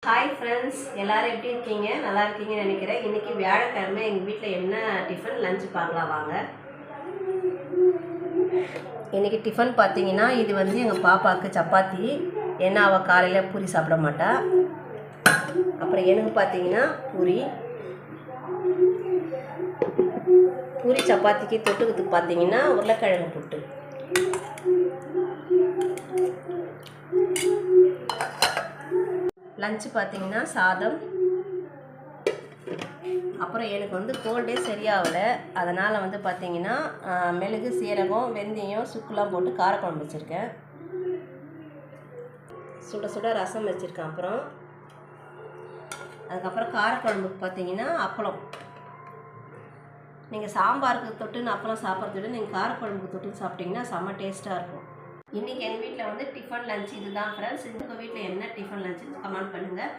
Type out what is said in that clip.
Hi friends, எல்லோரும் எப்படி இருக்கீங்க? நல்லா இருக்கீங்கன்னு நினைக்கிறேன். இன்றைக்கி வியாழக்கிழமை எங்கள் வீட்டில் என்ன டிஃபன் லஞ்சு பார்க்கலாம் வாங்க. இன்றைக்கி டிஃபன் பார்த்தீங்கன்னா இது வந்து எங்கள் பாப்பாவுக்கு சப்பாத்தி. ஏன்னா அவள் காலையில் பூரி சாப்பிட மாட்டா. அப்புறம் எனக்கு பார்த்தீங்கன்னா பூரி சப்பாத்திக்கு தொட்டுக்கிறதுக்கு பார்த்தீங்கன்னா உருளைக்கிழங்கு புட்டு. லஞ்சு பார்த்தீங்கன்னா சாதம். அப்புறம் எனக்கு வந்து கோல்டே சரியாகலை, அதனால் வந்து பார்த்தீங்கன்னா மிளகு, சீரகம், வெந்தயம், சுக்குலாம் போட்டு காரக்குழம்பு வச்சுருக்கேன். சுட சுட ரசம் வச்சுருக்கேன். அதுக்கப்புறம் காரக்குழம்புக்கு பார்த்தீங்கன்னா அப்பளம். நீங்கள் சாம்பாருக்கு தொட்டுன்னு அப்பளம் சாப்பிட்றத விட நீங்கள் காரக்குழம்புக்கு தொட்டுன்னு சாப்பிட்டிங்கன்னா செம்ம டேஸ்ட்டாக இருக்கும். இன்றைக்கி எங்கள் வீட்டில் வந்து டிஃபன் லஞ்ச் இதுதான் ஃப்ரெண்ட்ஸ். உங்கள் வீட்டில் என்ன டிஃபன் லஞ்சுன்னு கமெண்ட் பண்ணுங்கள்.